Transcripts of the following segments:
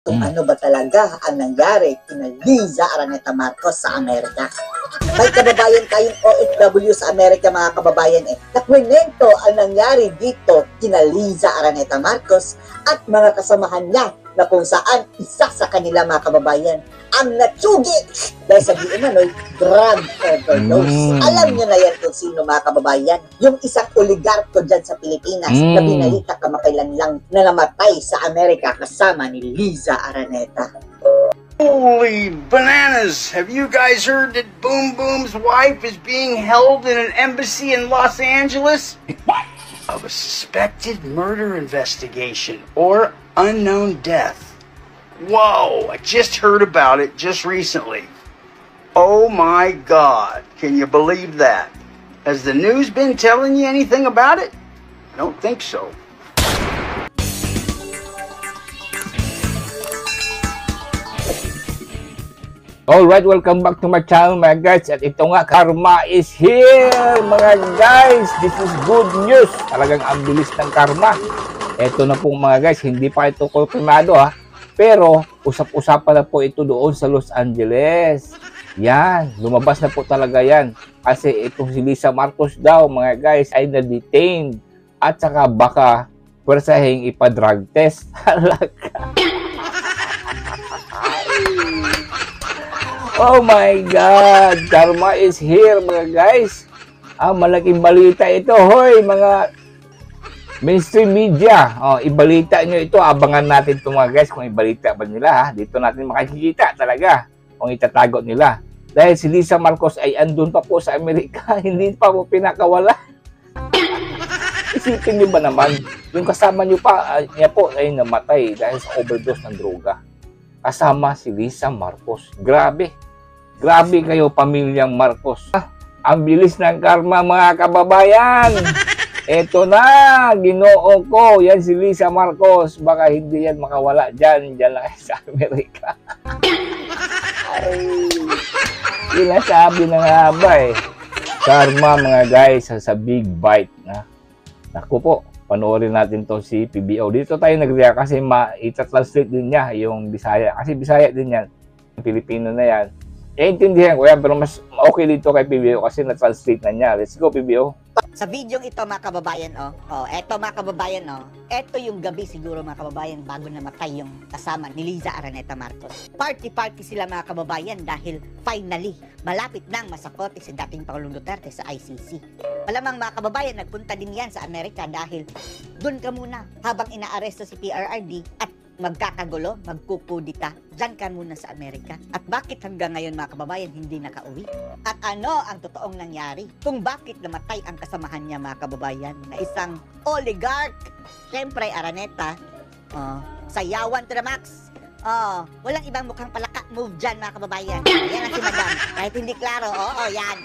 kung ano ba talaga ang nangyari kina Liza Araneta Marcos sa Amerika. May kababayan tayong OFW sa Amerika, mga kababayan, nakwento ang nangyari dito kina Liza Araneta Marcos at mga kasamahan niya na kung saan isa sa kanila, mga kababayan, ang natsugi dahil sa umano'y drug overdose. Alam niyo na yan kung sino, mga kababayan. Yung isang oligarko dyan sa Pilipinas na binalita kamakailan lang na namatay sa Amerika kasama ni Liza Araneta. Holy bananas! Have you guys heard that Boom Boom's wife is being held in an embassy in Los Angeles? What? Of a suspected murder investigation or unknown death. Whoa, I just heard about it just recently. Oh my God, can you believe that? Has the news been telling you anything about it? I don't think so. Alright, welcome back to my channel, mga guys. At ito nga, karma is here, mga guys. This is good news. Talagang ang bilis ng karma. Ito na po, mga guys, hindi pa ito konfirmado, ha. Pero, usap-usapan na po ito doon sa Los Angeles. Yan, lumabas na po talaga yan. Kasi itong si Liza Marcos daw, mga guys, ay na-detained. At saka baka pwersahing ipa-drug test. Oh my God! Karma is here, mga guys. Malaking balita ito. Hoy, mga mainstream media. Ibalita nyo ito. Abangan natin ito, mga guys, kung ibalita ba nila, ha. Dito natin makikita talaga kung itatago nila. Dahil si Liza Marcos ay andun pa po sa Amerika. Hindi pa po pinakawala. Isipin nyo ba naman, yung kasama nyo pa, niya po ay namatay dahil sa overdose ng droga. Kasama si Liza Marcos. Grabe. Grabe kayo, pamilyang Marcos. Ang bilis ng karma, mga kababayan. Eto na, ginoo ko. Yan si Liza Marcos. Baka hindi yan makawala dyan. Dyan lang sa Amerika. Ay, sinasabi na nga ba eh. Karma, mga guys, sa big bite. Naku po, panoorin natin to si PBO. Dito tayo nag-react kasi ita-translate din niya yung Bisaya. Kasi Bisaya din yan. Pilipino na yan. Intindihan ko yan, pero mas okay dito kay PBO kasi na-translate na niya. Let's go, PBO. Sa video ito, mga kababayan, eto, mga kababayan, eto yung gabi siguro, mga kababayan, bago namatay yung kasama ni Liza Araneta Marcos. Party-party sila, mga kababayan, dahil finally, malapit nang masakote si dating Pangulong Duterte sa ICC. Malamang, mga kababayan, nagpunta din yan sa Amerika dahil dun ka muna habang inaaresto si PRRD at magkakagulo, magkukudita, dyan ka muna sa Amerika. At bakit hanggang ngayon, mga kababayan, hindi nakauwi? At ano ang totoong nangyari? Kung bakit namatay ang kasamahan niya, mga kababayan, na isang oligarch? Siyempre, Araneta, sayawan to the max. Walang ibang mukhang palaka move dyan, mga kababayan. Yan ang si Madam. Kahit hindi klaro, yan.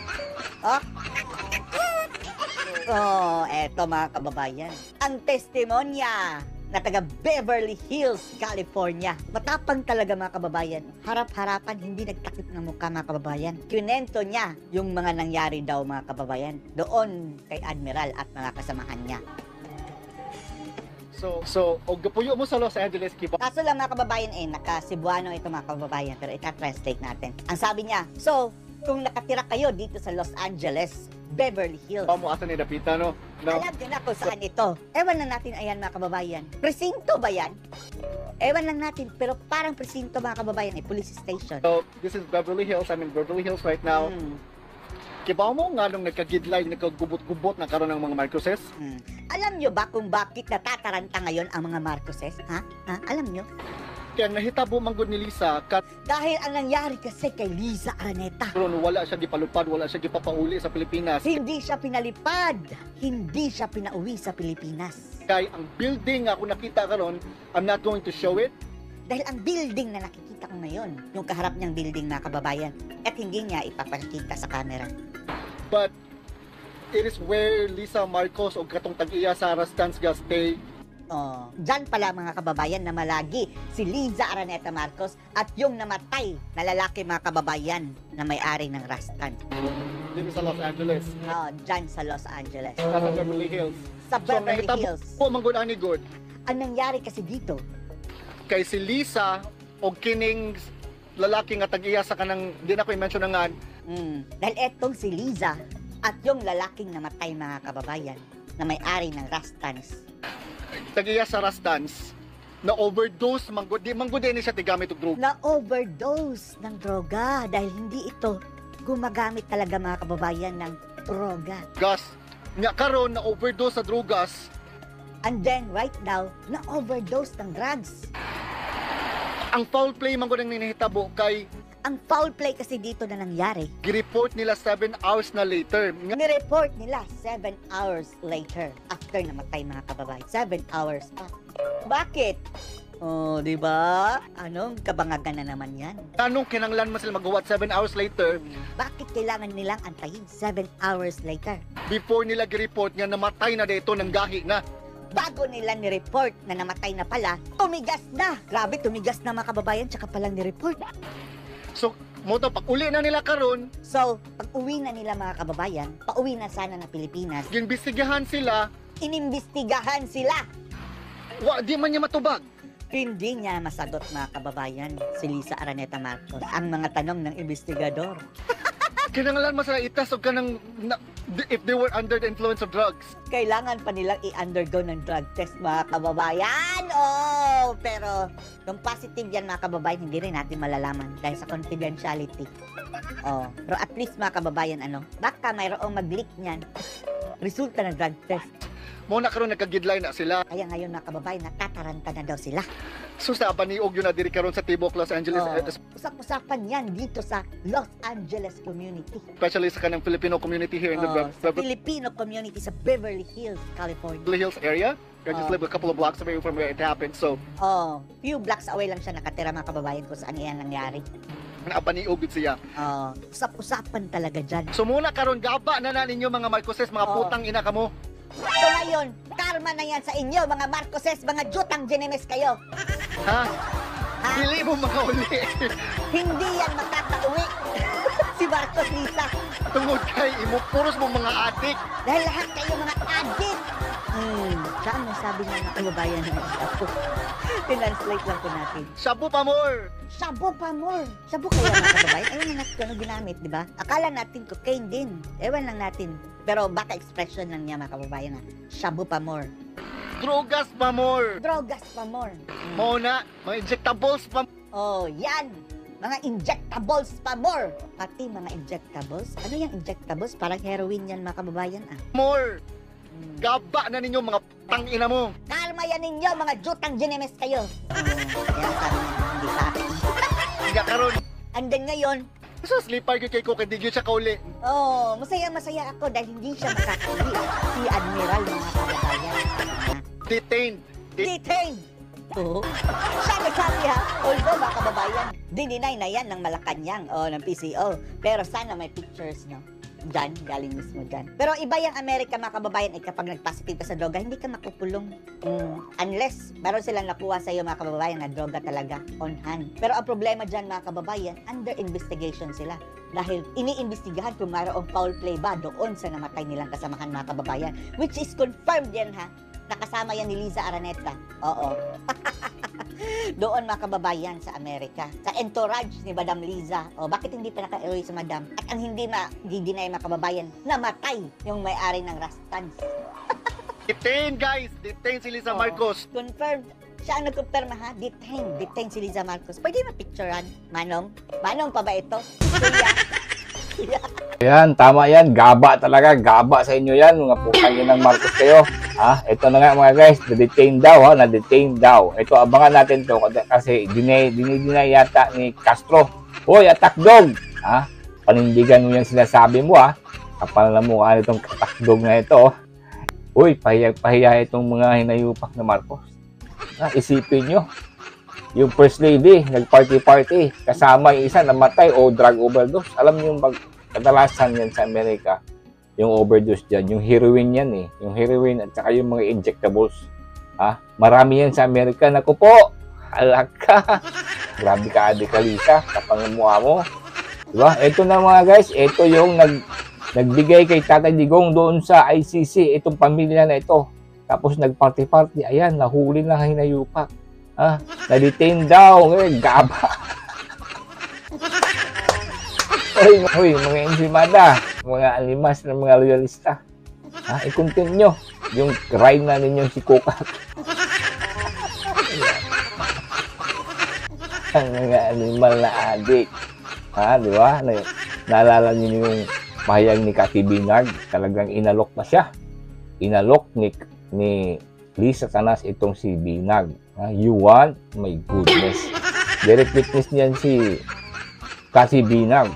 Eto, mga kababayan. Ang testimonya na taga Beverly Hills, California. Matapang talaga, mga kababayan. Harap-harapan, hindi nagtakip ng mukha, mga kababayan. Kinento niya yung mga nangyari daw, mga kababayan, doon kay Admiral at mga kasamahan niya. So, og gapuyo mo sa Los Angeles, kiba? Kaso lang, mga kababayan, naka-Cebuano ito, mga kababayan, pero ita-translate natin. Ang sabi niya, so, kung nakatira kayo dito sa Los Angeles, Beverly Hills. Mo asa ni Dapita, no? Alam nyo na kung saan ito. Ewan lang natin, ayan, mga kababayan. Presinto ba yan? Ewan lang natin, pero parang presinto, mga kababayan, police station. So, this is Beverly Hills. I'm in Beverly Hills right now. Kiba mo nga nung nagkagidlay, nagkagubot-gubot na karon ng mga Marcoses? Alam nyo ba kung bakit natataranta ngayon ang mga Marcoses? Ha? Alam nyo? Kaya nahitabo manggod ni Liza dahil ang nangyari kasi kay Liza Araneta. Pero wala siya gipalupad, wala siya gipapauli sa Pilipinas. Hindi siya pinalipad, hindi siya pinauwi sa Pilipinas. Kaya ang building ako nakita karon, I'm not going to show it. Dahil ang building na nakikita ko ngayon, yung kaharap niyang building, mga kababayan, at hindi niya ipapakita sa camera. But it is where Liza Marcos o katong tag-iya Sara Stansga stay. Diyan pala, mga kababayan, na malagi si Liza Araneta Marcos at yung namatay na lalaki, mga kababayan, na may-ari ng Rastan. Dito sa Los Angeles. Diyan sa Los Angeles. Sa Beverly Hills. Sa Beverly Hills. Po manggod ani good. Ang nangyari kasi dito, kay si Lisa o kining lalaki nga tag-iya sa kanang di na ko i-mention na nga. Dahil etong si Liza at yung lalaking namatay mga kababayan na may-ari ng Rastans. Tag-iya sa Rastans na overdose di manggod ni siya tigamit og droga. Na-overdose ng droga dahil hindi ito gumagamit talaga mga kababayan ng droga. Gas. Nga karon na overdose sa drogas. And then right now, na-overdose ng drugs. Ang foul play manggod ang ninahitabo kay Ang foul play kasi dito na nangyari. gireport nila 7 hours na later. Nireport nila 7 hours later after namatay mga kababayan. 7 hours pa. Bakit? Oh, di ba? Anong kabangagan na naman yan? Anong kinanglan man sila magawa 7 hours later Bakit kailangan nilang antayin 7 hours later? before nila gireport nga namatay na dito ng gahi na. Bago nila ni-report na namatay na pala, tumigas na! Grabe, tumigas na mga kababayan, tsaka palang ni-report. So, mo to pag uli na nila karon, So, pag uwi na nila mga kababayan, pauwi na sana ng Pilipinas, ginbestigahan sila, inimbestigahan sila. di man niya matubag. Hindi niya masagot mga kababayan si Lisa Araneta Marcos ang mga tanong ng investigador. Kinanglan man sila itas og kanang if they were under the influence of drugs. Kailangan pa nilang i-undergo ng drug test mga kababayan. Oh, pero kung positive yan mga kababayan, hindi rin natin malalaman dahil sa confidentiality. Oh, pero at least mga kababayan, baka mayroong mag-leak niyan. Resulta ng drug test. Mo na karon nagkagidlay na sila. Kaya ngayon mga kababayan, natataranta na daw sila. So sa paniog yun na diri karon sa Tibok, Los Angeles, Usap-usapan yan dito sa Los Angeles community. especially sa kanang Filipino community here in the Sa Filipino community sa Beverly Hills, California. Beverly Hills area. I just live a couple of blocks away from where it happened. So, Few blocks away lang siya nakatira mga kababayan kung saan yan nangyari. napaniog yun siya. Usap-usapan talaga dyan. So muna karon gaba na ninyo mga Marcoses, mga putang ina kamo. So ngayon, karma na yan sa inyo mga Marcoses, mga jutang ginemes kayo. Ha? Ha? Dili mo makauli. Hindi yan makakauwi. Si Marcos Lisa. Tungod kay imo puros mo mga adik. Dahil lahat kayo mga adik. Saan mo sabi nga mga kababayan na ako? Tinanslate lang po natin. Shabu pa more. Shabu pa more. Shabu kaya mga kababayan. Ewan lang natin kung ginamit, di ba? Akala natin cocaine din. Ewan lang natin. Pero baka expression lang niya mga kababayan na shabu pa more. Drogas pa more. Drogas pa more. Mo na, mga injectables pa Oh, yan. Mga injectables pa more. Pati mga injectables. Ano yung injectables? Parang heroin yan mga kababayan more. Gaba na ninyo mga putang ina mo. Kalma yan ninyo mga jutang ginemes kayo. Yan sabi niya, hindi sa akin. Nga karon. And then ngayon, So sleeper gyud kay ko kay di gyud siya kauli. masaya ako dahil hindi siya makakauwi. Si Admiral mga kababayan. Detained. Detained! Oo. Siya nagsabi ha, although mga kababayan, dininay na yan ng Malacanang o ng PCO. Pero sana may pictures, no? Diyan, galing mismo dyan. Pero iba yung Amerika mga kababayan ay kapag nag-positive ka sa droga, hindi ka makukulong. Unless, meron silang nakuha sa iyo mga kababayan na droga talaga on hand. Pero ang problema dyan mga kababayan, under investigation sila. Dahil iniimbestigahan kung mayroong foul play ba doon sa namatay nilang kasamahan mga kababayan. Which is confirmed yan ha. Nakasama yan ni Liza Araneta. Oo. Doon mga kababayan sa Amerika. Sa entourage ni Madam Liza. Bakit hindi pa naka-uwi sa Madam? At ang hindi ma-deny mga kababayan, namatay yung may-ari ng Rastans. Detained guys. Detained si Lisa Marcos. Confirmed. Siya ang nagkumpirma ha. Detained. Detained si Liza Marcos. Pwede ma-picturean? Manong? Manong pa ba ito? Kuya. Yan, tama yan. Gaba talaga. Gaba sa inyo yan. Mga putang ng Marcos kayo. Ito na nga mga guys. Na-detain daw. Na-detain daw. Ito, abangan natin to kasi dinay yata ni Castro. Hoy, attack dog! Panindigan mo yung sinasabi mo Kapal na mukha nitong attack dog na ito. Uy, pahiya itong mga hinayupak na Marcos. Isipin nyo. Yung first lady, nag-party-party. Kasama yung isa, namatay o drug overdose. Alam niyo yung kadalasan yan sa Amerika, yung overdose dyan, yung heroin yan Yung heroin at saka yung mga injectables. Marami yan sa Amerika. Naku po, halaka. Grabe ka, Lisa, kapangamuha mo. Diba? Ito na mga guys, ito yung nagbigay kay Tatay Digong doon sa ICC, itong pamilya na ito. Tapos nag-party-party, ayan, nahuli na hinayupak. Na-detain daw. Ngayon, gaba. Hoy, mga ensimada, mga alimas ng mga loyalista. I-continue yung ride na ninyong si Kukak. Ang mga animal na adik. Di ba? Naalala niyo yung pahayag ni Cathy Binard. Talagang inalok pa siya. Inalok ni Lisa Satanas itong si Binag. You want? My goodness. Direct witness niyan si Cathy Binag.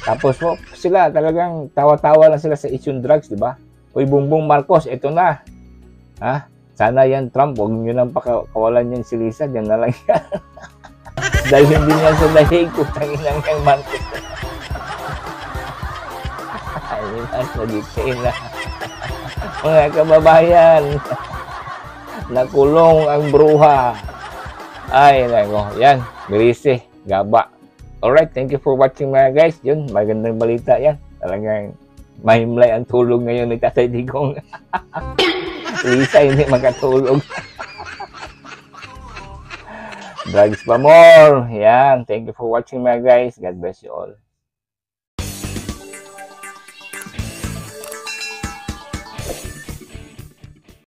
Tapos po, sila talagang tawa-tawa lang sila sa issue drugs, di ba? Uy, Bongbong Marcos, ito na. Sana yan, Trump, huwag nyo nang pakawalan yan si Lisa, dyan na lang yan. Dahil hindi niya sa dahig, putang inang yung Marcos. Ay, mas na-detain na. Mga kababayan, nakulong ang bruha. Ay, nako, yan, Marisi, gaba. Alright, thank you for watching mga guys. Yun, magandang balita yan. Talagang mahimlay ang tulog ngayon ni Tatay Digong. Lisa hindi makatulog. Drugs pa more. Yan, thank you for watching mga guys. God bless you all.